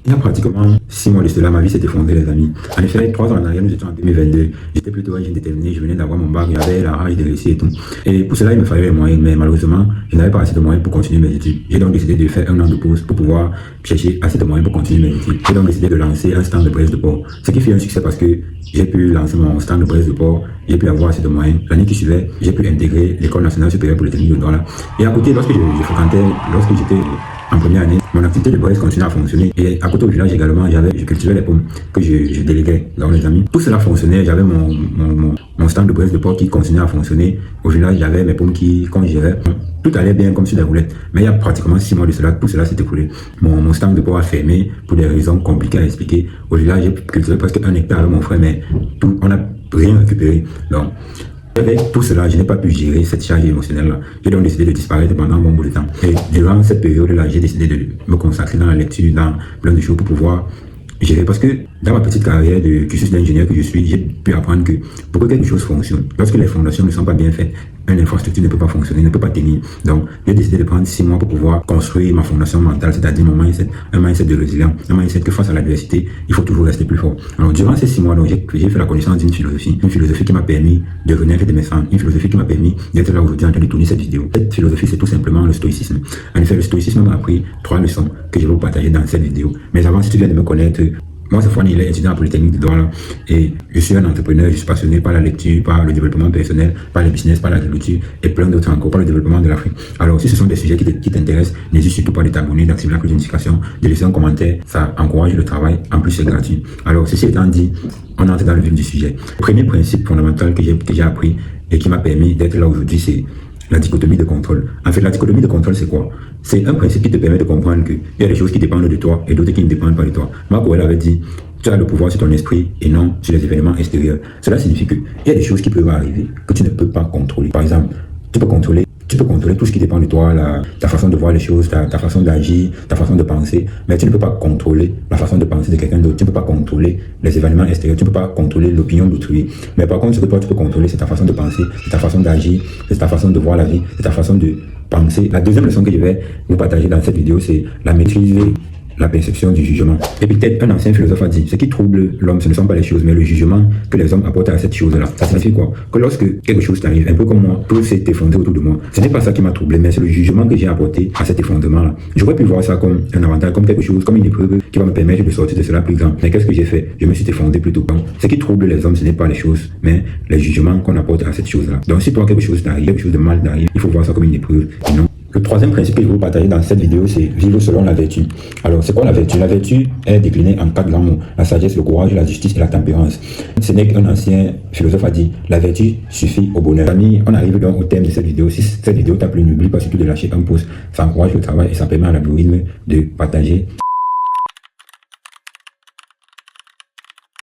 Il y a pratiquement 6 mois de cela, ma vie s'est effondrée, les amis. En effet, 3 ans en arrière, nous étions en 2022. J'étais plutôt un jeune déterminé, je venais d'avoir mon bac, j'avais la rage de réussir et tout. Et pour cela, il me fallait les moyens, mais malheureusement, je n'avais pas assez de moyens pour continuer mes études. J'ai donc décidé de faire un an de pause pour pouvoir chercher assez de moyens pour continuer mes études. J'ai donc décidé de lancer un stand de braise de porc. Ce qui fait un succès parce que j'ai pu lancer mon stand de braise de porc, j'ai pu avoir assez de moyens. L'année qui suivait, j'ai pu intégrer l'École nationale supérieure pour les techniques de Douala. Et à côté, lorsque j'étais en première année, mon activité de braise continuait à fonctionner. Et à côté au village également, je cultivais les pommes que je déléguais dans les amis. Tout cela fonctionnait. J'avais mon stand de braise de porc qui continuait à fonctionner. Au village, j'avais mes pommes qu'on gérait. Tout allait bien comme sur des roulettes. Mais il y a pratiquement 6 mois de cela, tout cela s'est écoulé. Mon stand de porc a fermé pour des raisons compliquées à expliquer. Au village, j'ai cultivé presque 1 hectare avec mon frère, mais on n'a rien récupéré. Donc, avec tout cela, je n'ai pas pu gérer cette charge émotionnelle-là. J'ai donc décidé de disparaître pendant un bon bout de temps. Et durant cette période-là, j'ai décidé de me consacrer dans la lecture, dans plein de choses pour pouvoir gérer. Parce que dans ma petite carrière de cursus d'ingénieur que je suis, j'ai pu apprendre que pour que quelque chose fonctionne, lorsque les fondations ne sont pas bien faites, une infrastructure ne peut pas fonctionner, ne peut pas tenir. Donc, j'ai décidé de prendre 6 mois pour pouvoir construire ma fondation mentale, c'est-à-dire mon mindset, un mindset de résilience, un mindset que face à l'adversité, il faut toujours rester plus fort. Alors, durant ces 6 mois, j'ai fait la connaissance d'une philosophie, une philosophie qui m'a permis de renaître de mes cendres, une philosophie qui m'a permis d'être là aujourd'hui en train de tourner cette vidéo. Cette philosophie, c'est tout simplement le stoïcisme. En effet, le stoïcisme m'a appris 3 leçons que je vais vous partager dans cette vidéo. Mais avant, si tu viens de me connaître, moi, c'est Fouani, il est étudiant en Polytechnique de Douala et je suis un entrepreneur, je suis passionné par la lecture, par le développement personnel, par le business, par l'agriculture et plein d'autres encore, par le développement de l'Afrique. Alors, si ce sont des sujets qui t'intéressent, n'hésite surtout pas de t'abonner, d'activer la cloche de notification, de laisser un commentaire, ça encourage le travail, en plus c'est gratuit. Alors, ceci étant dit, on entre dans le vif du sujet. Le premier principe fondamental que j'ai appris et qui m'a permis d'être là aujourd'hui, c'est la dichotomie de contrôle. En fait, la dichotomie de contrôle, c'est quoi? C'est un principe qui te permet de comprendre qu'il y a des choses qui dépendent de toi et d'autres qui ne dépendent pas de toi. Marc Aurèle avait dit, tu as le pouvoir sur ton esprit et non sur les événements extérieurs. Cela signifie qu'il y a des choses qui peuvent arriver que tu ne peux pas contrôler. Par exemple, tu peux contrôler tout ce qui dépend de toi, ta façon de voir les choses, ta façon d'agir, ta façon de penser, mais tu ne peux pas contrôler la façon de penser de quelqu'un d'autre, tu ne peux pas contrôler les événements extérieurs, tu ne peux pas contrôler l'opinion d'autrui. Mais par contre, ce que toi tu peux contrôler, c'est ta façon de penser, c'est ta façon d'agir, c'est ta façon de voir la vie, c'est ta façon de penser. La deuxième leçon que je vais vous partager dans cette vidéo, c'est la maîtrise, la perception du jugement. Épictète, un ancien philosophe, a dit, ce qui trouble l'homme, ce ne sont pas les choses, mais le jugement que les hommes apportent à cette chose-là. Ça signifie quoi? Que lorsque quelque chose t'arrive, un peu comme moi, tout s'est effondré autour de moi. Ce n'est pas ça qui m'a troublé, mais c'est le jugement que j'ai apporté à cet effondrement-là. J'aurais pu voir ça comme un avantage, comme quelque chose, comme une épreuve qui va me permettre de sortir de cela plus grand. Mais qu'est-ce que j'ai fait? Je me suis effondré plutôt grand. Ce qui trouble les hommes, ce n'est pas les choses, mais les jugements qu'on apporte à cette chose-là. Donc si toi, quelque chose t'arrive, quelque chose de mal t'arrive, il faut voir ça comme une épreuve et non. Le troisième principe que je vais vous partager dans cette vidéo, c'est vivre selon la vertu. Alors, c'est quoi la vertu? La vertu est déclinée en 4 grands mots. La sagesse, le courage, la justice et la tempérance. Ce n'est qu'un ancien philosophe a dit, la vertu suffit au bonheur. Amis, on arrive donc au thème de cette vidéo. Si cette vidéo t'a plu, n'oublie pas surtout de lâcher un pouce. Ça encourage le travail et ça permet à l'algorithme de partager.